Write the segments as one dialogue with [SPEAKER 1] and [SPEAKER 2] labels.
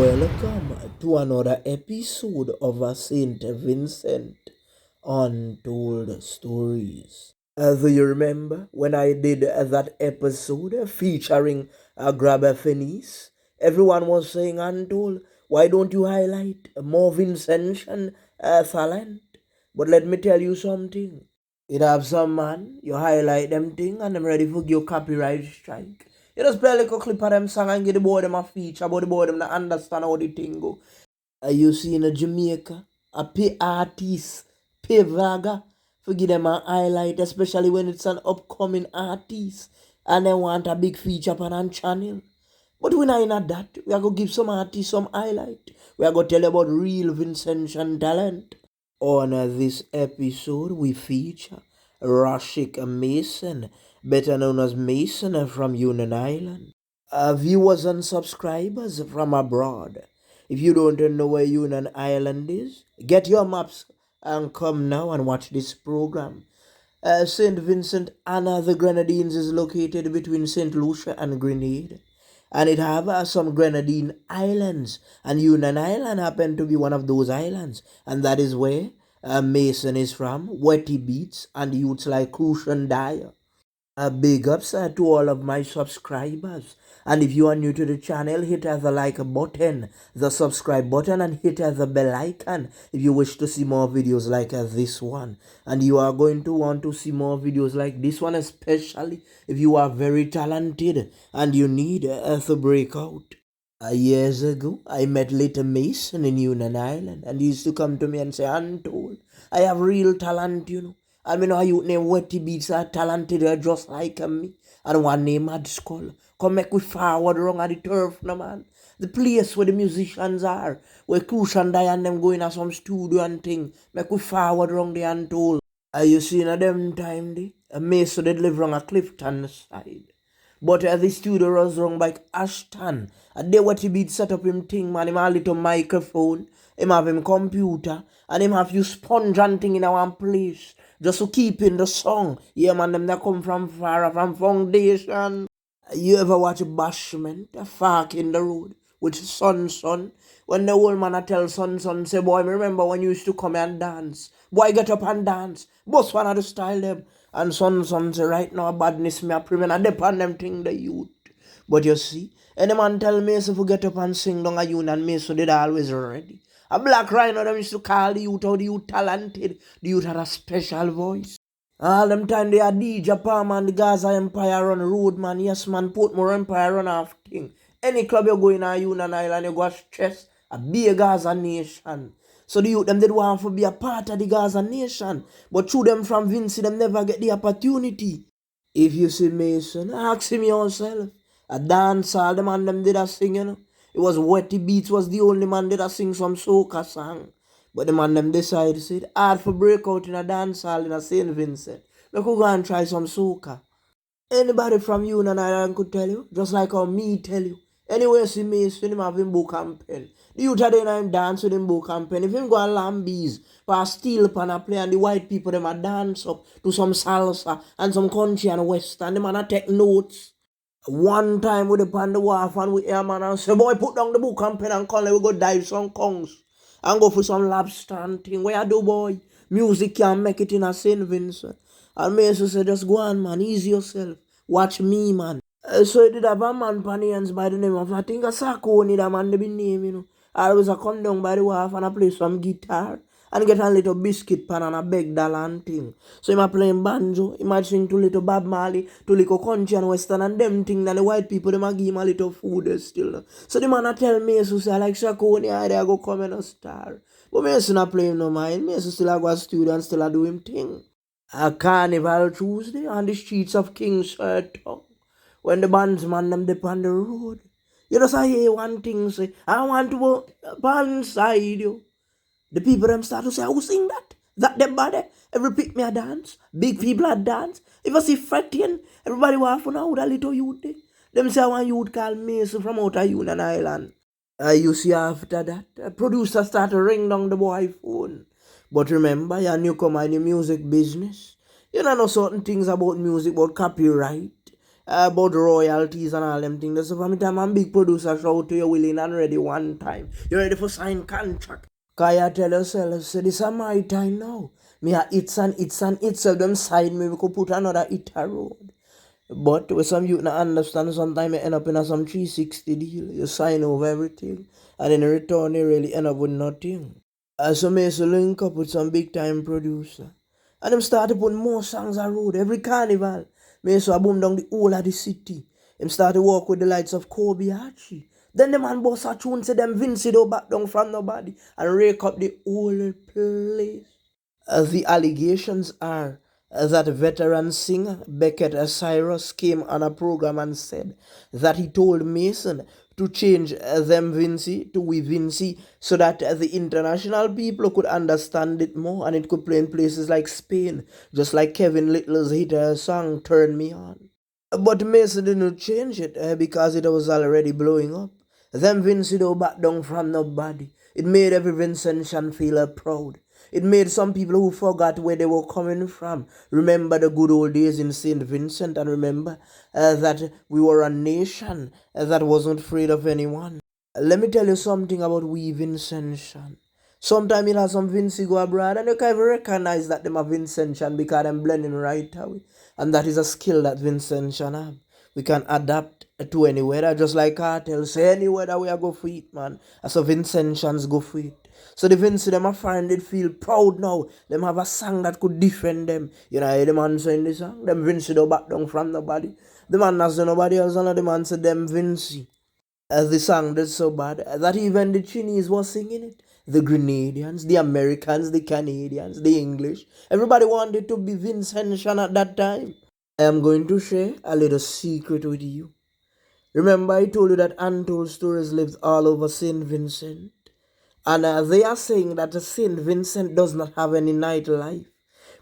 [SPEAKER 1] Welcome to another episode of a Saint Vincent Untold Stories. Do you remember when I did that episode featuring Grabber Phineas? Everyone was saying, Untold, why don't you highlight more Vincent and talent? But let me tell you something. It have some man, you highlight them thing and them ready for your copyright strike. You just play like a clip of them song and give the boy them a feature, but the boy them not understand how the thing go. You see in Jamaica, a pay artist, pay vaga, for give them a highlight, especially when it's an upcoming artist and they want a big feature on a channel. But we not in that. We are going to give some artists some highlight. We are going to tell about real Vincent and talent. On this episode, we feature Rashik Mason, better known as Mason from Union Island. Viewers and subscribers from abroad. If you don't know where Union Island is, get your maps and come now and watch this program. St. Vincent and the Grenadines is located between St. Lucia and Grenada. And it have some Grenadine islands. And Union Island happen to be one of those islands. And that is where Mason is from, Wetty Beats, and youths like Crucian Dyer. Big ups to all of my subscribers. And if you are new to the channel, hit the like button, the subscribe button, and hit the bell icon if you wish to see more videos like this one. And you are going to want to see more videos like this one, especially if you are very talented and you need to break out. Years ago, I met little Mason in Union Island, and he used to come to me and say, Untold, I have real talent, you know. I mean, how you name Wetty Beats are talented, are just like me. And one name had skull. Come make we forward wrong at the turf, no man. The place where the musicians are, where Crush and Diane them going to some studio and thing. Make we forward wrong the Untold. Are you seeing a them time, they? A Mason did live wrong a Clifton side. But the studio was run by Ashton. And they what he beat set up him thing, man. Him have a little microphone. Him have him computer. And him have you sponge and thing in one place. Just to keep in the song. Yeah, man, them that come from far, from foundation. You ever watch Bashment, a Fark in the Road, with Son? When the old man a tell Son, say, boy, me remember when you used to come and dance. Boy, get up and dance. Boss one of the style them. And Son say, right now, badness me a prevent. And depend them thing the youth. But you see, any man tell me if we get up and sing down a youth and me, so they always ready. A black rhino, them used to call the youth, how the youth talented. The youth had a special voice. All them time they are DJ Palm and the Gaza Empire run road, man. Yes, man, Portmore Empire run off thing. Any club you go in a Union Island, you go stress a big Gaza nation. So the youth them did want to be a part of the Gaza nation. But through them from Vinci, them never get the opportunity. If you see Mason, ask him yourself. A dance all the man them did a sing, you know. It was Wetty Beats was the only man did a sing some soca song. But the man them decided, said, hard for break out in a dance hall in a St. Vincent. We could go and try some soca. Anybody from Union Island could tell you, just like how me tell you. Anyway, see Mason, him have him book and pen. The youth are there and dance with him book and pen. If him go a lambies, for a steel pan a play and the white people them a dance up to some salsa and some country and western, the man a take notes. One time we upon the wharf and we hear man and say, boy, put down the book and pen and call we go dive some kongs and go for some lobster and thing. Where you do, boy? Music can make it in a St. Vincent. And me also say, just go on, man, ease yourself. Watch me, man. So it did have a man pan the hands by the name of, I think, a Sakoni, that man, they be name, you know. I always a come down by the wharf and I play some guitar and get a little biscuit pan and a beg dollar and thing. So him a playing banjo, him a sing to little Bob Marley, to little country and western and them thing that the white people them a give him a little food still. So the man a tell me, so say, like Sakoni, I go come in a star. But me also not play him no mind, me also still a go a studio and still a do him thing. A carnival Tuesday on the streets of Kingston. When the bandsman them dip on the road. You just hear one thing say, I want to go upon side you. The people them start to say, who sing that? That them body. Every pick me a dance. Big people a dance. If I see fretting, everybody want to know who that little youth they. Them say one youth called Mason from out of Union Island. You see after that, the producer start to ring down the boy phone. But remember, you're a newcomer in the music business. You don't know certain things about music, about copyright. about royalties and all them things. So from the time I'm big producer, shout to you willing and ready one time. You ready for sign contract? Kaya tell yourself, say this is my time now. Me a it's of them side me, we could put another hit a road. But with some you not understand, sometimes you end up in a some 360 deal. You sign over everything, and in return you really end up with nothing. So me used to link up with some big time producer. And them started putting more songs on road every carnival. Me used to boom down the whole of the city. Them started work with the likes of Kobe Archie. Then the man boss a tune say them Vinci do back down from nobody and rake up the whole place. The allegations are that veteran singer Beckett Cyrus came on a program and said that he told Mason to change them Vinci to we Vinci so that the international people could understand it more and it could play in places like Spain, just like Kevin Little's hit song Turn Me On. But Mason didn't change it because it was already blowing up. Them Vinci do back down from nobody. It made every Vincentian feel proud. It made some people who forgot where they were coming from remember the good old days in St. Vincent and remember that we were a nation that wasn't afraid of anyone. Let me tell you something about we Vincentian. Sometimes you have some Vinci go abroad and you can't even recognize that them are Vincentian because them blending right away. And that is a skill that Vincentian have. We can adapt to any weather, just like Cartel say any weather we are go for it, man. And so Vincentians go for it. So the Vinci them a find it feel proud now. Them have a song that could defend them. You know, the man saying this song, them Vinci do back down from nobody. The man has nobody else, and the man said them Vinci. The song did so bad that even the Chinese was singing it. The Grenadians, the Americans, the Canadians, the English. Everybody wanted to be Vincentian at that time. I am going to share a little secret with you. Remember I told you that untold stories lives all over St. Vincent. And they are saying that St. Vincent does not have any nightlife.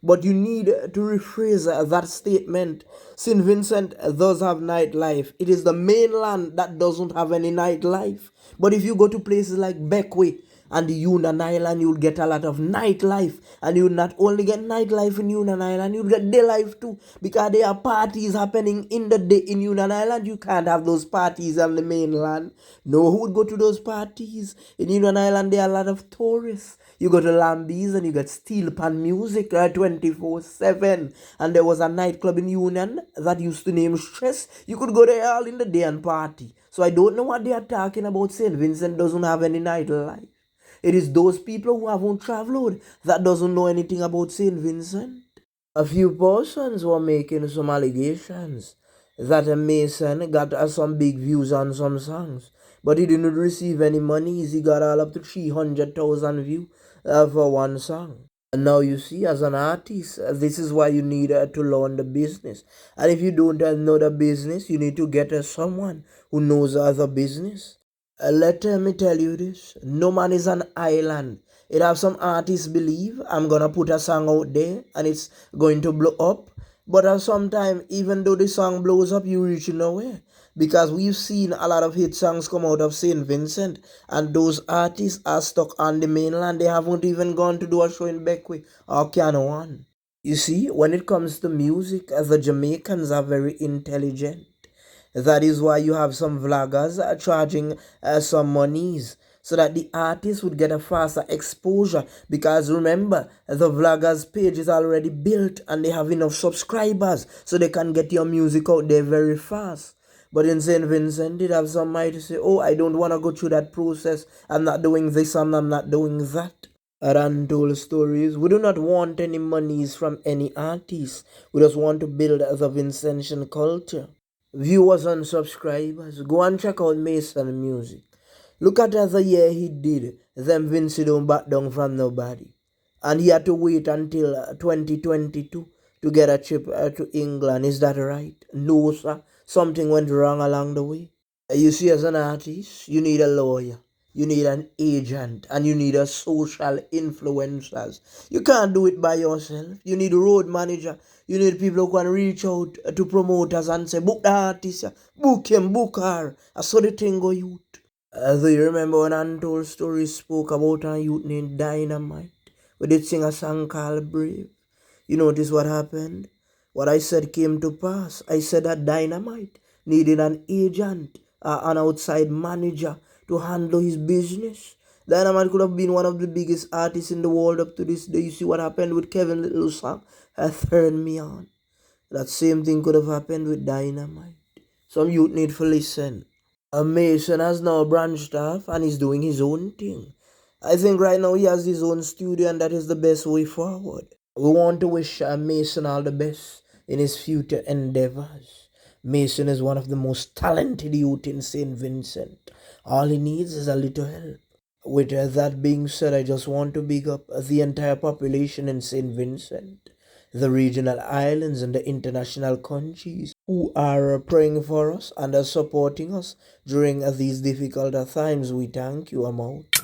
[SPEAKER 1] But you need to rephrase that statement. St. Vincent does have nightlife. It is the mainland that doesn't have any nightlife. But if you go to places like Beckway and the Yunnan Island, you'll get a lot of nightlife. And you'll not only get nightlife in Yunnan Island, you'll get day life too. Because there are parties happening in the day in Yunnan Island. You can't have those parties on the mainland. No, who would go to those parties? In Yunnan Island, there are a lot of tourists. You go to Lambies and you get steel pan music 24/7. And there was a nightclub in Union that used to name Stress. You could go there all in the day and party. So I don't know what they are talking about. St. Vincent doesn't have any nightlife. It is those people who haven't traveled that doesn't know anything about St. Vincent. A few persons were making some allegations that a Mason got some big views on some songs, but he didn't receive any money. He got all up to 300,000 views for one song. And now you see, as an artist, this is why you need to learn the business. And if you don't know the business, you need to get someone who knows other business. Let me tell you this. No man is an island. It have some artists believe I'm gonna put a song out there and it's going to blow up. But sometimes even though the song blows up, you reach nowhere. Because we've seen a lot of hit songs come out of St. Vincent and those artists are stuck on the mainland. They haven't even gone to do a show in Beckway or Canoan. You see, when it comes to music, the Jamaicans are very intelligent. That is why you have some vloggers charging some monies so that the artist would get a faster exposure. Because remember, the vloggers page is already built and they have enough subscribers so they can get your music out there very fast. But in St. Vincent, it have some might say, oh, I don't want to go through that process. I'm not doing this and I'm not doing that. At Untold Stories, we do not want any monies from any artist. We just want to build the Vincentian culture. Viewers and subscribers, go and check out Mason Music. Look at the year he did. Them Vinci don't back down from nobody. And he had to wait until 2022 to get a trip to England. Is that right? No, sir. Something went wrong along the way. You see, as an artist, you need a lawyer, you need an agent, and you need a social influencers. You can't do it by yourself. You need a road manager. You need people who can reach out to promoters and say, book the artist, book him, book her. I saw the thing go youth. Do you remember when Untold Stories spoke about a youth named Dynamite? We did sing a song called Brave. You notice what happened? What I said came to pass. I said that Dynamite needed an agent, an outside manager to handle his business. Dynamite could have been one of the biggest artists in the world up to this day. You see what happened with Kevin Little song? Turned me on. That same thing could have happened with Dynamite. Some youth need to listen. Mason has now branched off and is doing his own thing. I think right now he has his own studio and that is the best way forward. We want to wish Mason all the best in his future endeavors. Mason is one of the most talented youth in St. Vincent. All he needs is a little help. With that being said, I just want to big up the entire population in St. Vincent, the regional islands, and the international countries who are praying for us and are supporting us during these difficult times. We thank you, Amount.